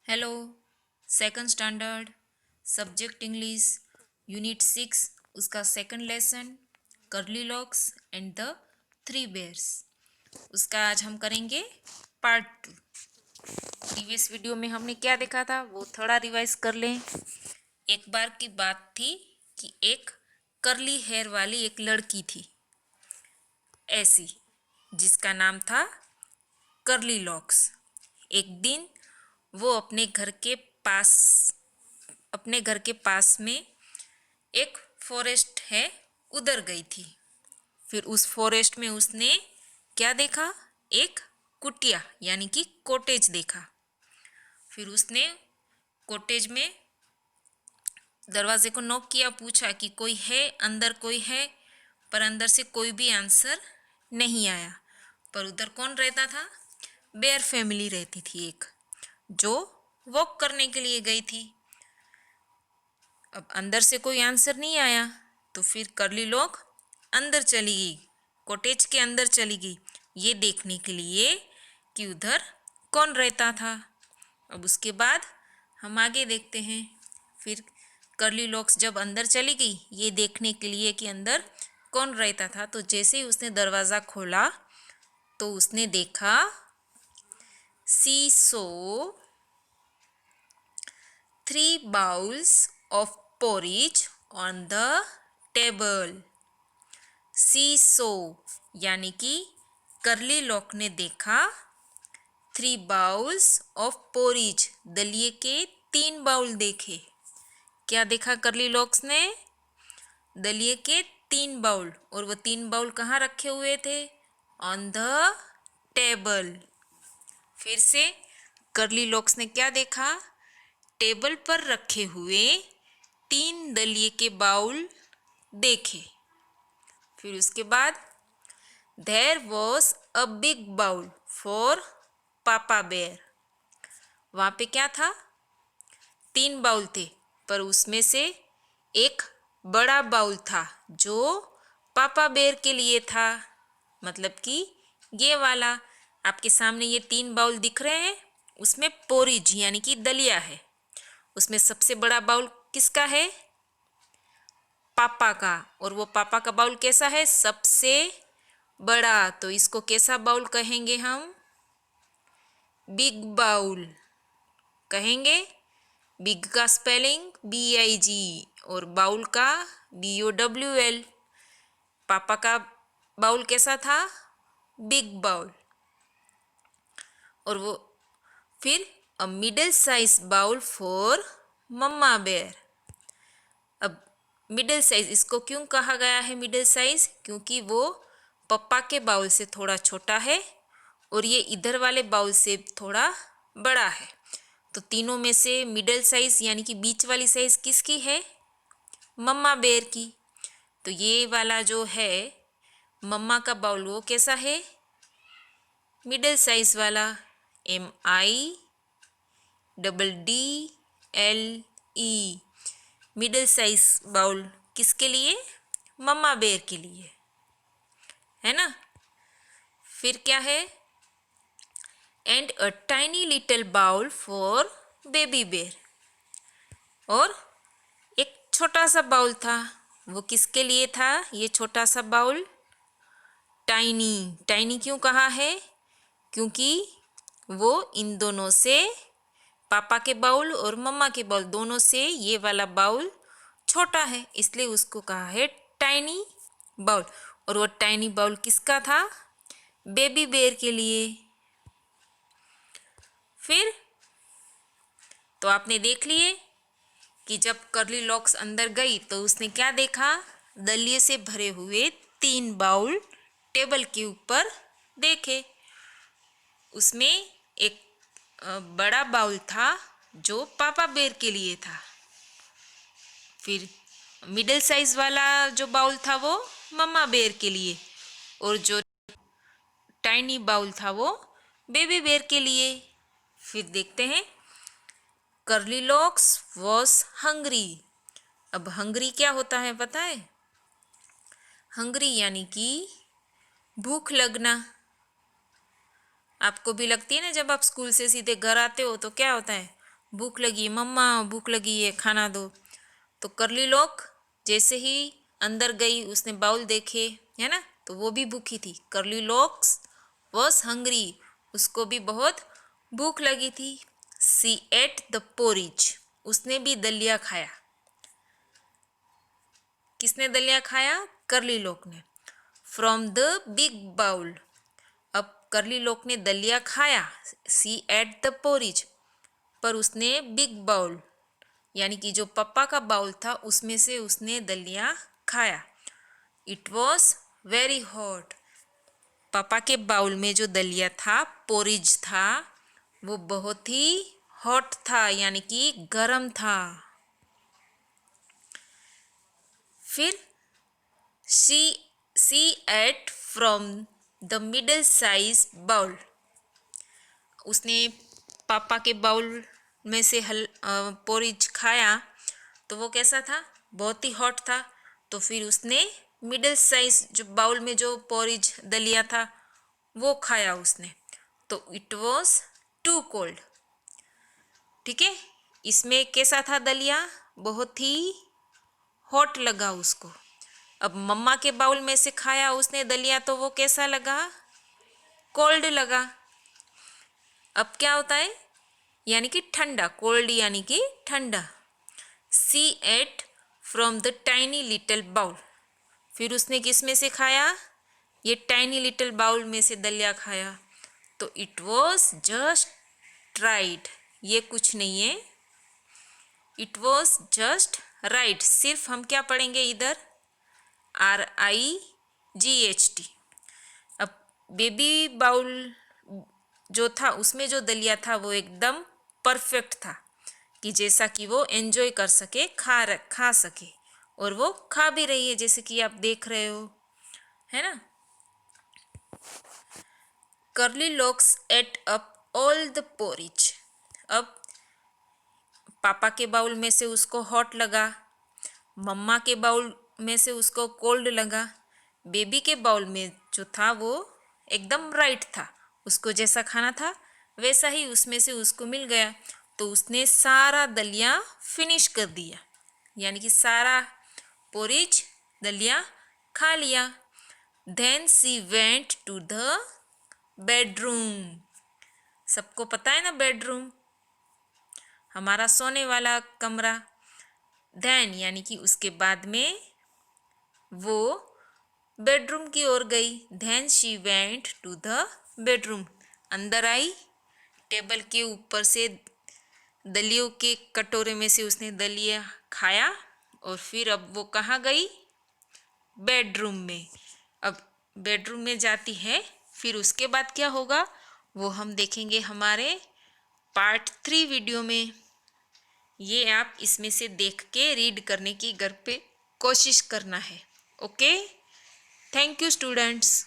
Hello. Second standard subject English unit 6 उसका second lesson curly locks and the three bears उसका आज हम करेंगे पार्ट 2। प्रीवियस वीडियो में हमने क्या देखा था वो थोड़ा रिवाइज कर लें। एक बार की बात थी कि एक कर्ली हेयर वाली एक लड़की थी ऐसी, जिसका नाम था कर्ली लॉक्स। एक दिन वो पास अपने घर के पास में एक फॉरेस्ट है उधर गई थी। फिर उस फॉरेस्ट में उसने क्या देखा, एक कुटिया यानी कि कॉटेज देखा। फिर उसने कॉटेज में दरवाजे को नॉक किया, पूछा कि कोई है अंदर, कोई है, पर अंदर से कोई भी आंसर नहीं आया। पर उधर कौन रहता था, बेयर फैमिली रहती थी एक, जो वॉक करने के लिए गई थी। अब अंदर से कोई आंसर नहीं आया तो फिर कर्ली लोग अंदर चली गई, कॉटेज के अंदर चली गई, ये देखने के लिए कि उधर कौन रहता था। अब उसके बाद हम आगे देखते हैं। फिर कर्ली लॉक्स जब अंदर चली गई ये देखने के लिए कि अंदर कौन रहता था, तो जैसे ही उसने दरवाज़ा खोला तो उसने देखा सी सो 3 bowls of porridge on the table। सी सो यानी कि कर्ली लॉक ने देखा 3 बाउल्स ऑफ पोरिज, दलिए के 3 बाउल देखे। क्या देखा कर्ली लॉक्स ने, दलिए के 3 बाउल, और वो 3 बाउल कहाँ रखे हुए थे, ऑन द टेबल। फिर से कर्ली लॉक्स ने क्या देखा, टेबल पर रखे हुए 3 दलिए के बाउल देखे। फिर उसके बाद there was a big bowl for papa bear. वहाँ पे क्या था, 3 बाउल थे, पर उसमें से एक बड़ा बाउल था जो पापा बेयर के लिए था। मतलब कि ये वाला आपके सामने ये 3 बाउल दिख रहे हैं, उसमें पोरिज यानी कि दलिया है। उसमें सबसे बड़ा बाउल किसका है, पापा का, और वो पापा का बाउल कैसा है, सबसे बड़ा, तो इसको कैसा बाउल कहेंगे हम, बिग बाउल कहेंगे। बिग का स्पेलिंग BIG और बाउल का BOWL। पापा का बाउल कैसा था, बिग बाउल। और वो फिर a middle size bowl for mamma bear. अब मिडिल साइज इसको क्यों कहा गया है मिडिल साइज, क्योंकि वो पप्पा के बाउल से थोड़ा छोटा है और ये इधर वाले बाउल से थोड़ा बड़ा है। तो तीनों में से मिडिल साइज यानी कि बीच वाली साइज किसकी है, मम्मा बेयर की। तो ये वाला जो है मम्मा का बाउल वो कैसा है, मिडिल साइज वाला, MIDDLE, मिडिल साइज बाउल किसके लिए, मम्मा बेयर के लिए, है ना। फिर क्या है, and a tiny little bowl for baby bear. और एक छोटा सा बाउल था, वो किसके लिए था, ये छोटा सा बाउल, टाइनी। टाइनी क्यों कहा है, क्योंकि वो इन दोनों से, पापा के बाउल और मम्मा के बाउल दोनों से ये वाला बाउल छोटा है, इसलिए उसको कहा है टाइनी बाउल। और वो टाइनी बाउल किसका था, बेबी बेयर के लिए। फिर तो आपने देख लिए कि जब कर्ली लॉक्स अंदर गई तो उसने क्या देखा, दलिए से भरे हुए 3 बाउल टेबल के ऊपर देखे। उसमें एक बड़ा बाउल था जो पापा बेर के लिए था। फिर मिडिल साइज वाला जो बाउल था वो मम्मा बेर के लिए, और जो टाइनी बाउल था वो बेबी बेर के लिए। फिर देखते हैं, कर्ली लॉक्स वॉज हंग्री। अब हंग्री क्या होता है पता है, हंग्री यानी कि भूख लगना। आपको भी लगती है ना, जब आप स्कूल से सीधे घर आते हो तो क्या होता है, भूख लगी मम्मा, भूख लगी है, खाना दो। तो करली लोग जैसे ही अंदर गई, उसने बाउल देखे, है ना, तो वो भी भूखी थी। करली लॉक्स वॉज हंग्री, उसको भी बहुत भूख लगी थी। सी एट द पोरिज, उसने भी दलिया खाया। किसने दलिया खाया? करली लोक ने। फ्रॉम द बिग बाउल, अब करली लोक ने दलिया खाया, सी एट द पोरिज, पर उसने बिग बाउल यानी कि जो पप्पा का बाउल था उसमें से उसने दलिया खाया। इट वॉज वेरी हॉट, पापा के बाउल में जो दलिया था, पोरिज था, वो बहुत ही हॉट था यानी कि गरम था। फिर she ate from the middle size bowl, उसने पापा के बाउल में से पोरिज खाया, तो वो कैसा था? बहुत ही हॉट था। तो फिर उसने मिडल साइज जो बाउल में जो पोरिज दलिया था वो खाया उसने, तो इट वॉज टू कोल्ड। ठीक है, इसमें कैसा था दलिया? बहुत ही हॉट लगा उसको। अब मम्मा के बाउल में से खाया उसने दलिया, तो वो कैसा लगा? कोल्ड लगा। अब क्या होता है? यानी कि ठंडा, कोल्ड यानी कि ठंडा। She ate from the tiny little bowl, फिर उसने किस में से खाया? ये टाइनी लिटिल बाउल में से दलिया खाया, तो इट वॉज जस्ट राइट, ये कुछ नहीं है, इट वॉज जस्ट राइट। सिर्फ हम क्या पढ़ेंगे इधर? RIGHT। अब बेबी बाउल जो था उसमें जो दलिया था वो एकदम परफेक्ट था, कि जैसा कि वो एंजॉय कर सके, खा सके, और वो खा भी रही है जैसे कि आप देख रहे हो, है ना। Curly locks ate up all the porridge, अब पापा के बाउल में से उसको हॉट लगा, मम्मा के बाउल में से उसको कोल्ड लगा, बेबी के बाउल में जो था वो एकदम राइट था, उसको जैसा खाना था वैसा ही उसमें से उसको मिल गया, तो उसने सारा दलिया फिनिश कर दिया, यानी कि सारा पोरिज दलिया खा लिया। Then she went to the bedroom, सबको पता है ना बेडरूम, हमारा सोने वाला कमरा। देन यानी कि उसके बाद में वो बेडरूम की ओर गई। Then she went to the bedroom, अंदर आई, टेबल के ऊपर से दलियों के कटोरे में से उसने दलिया खाया, और फिर अब वो कहाँ गई? बेडरूम में। अब बेडरूम में जाती है, फिर उसके बाद क्या होगा वो हम देखेंगे हमारे पार्ट 3 वीडियो में। ये आप इसमें से देख के रीड करने की घर पे कोशिश करना है। Okay, thank you students.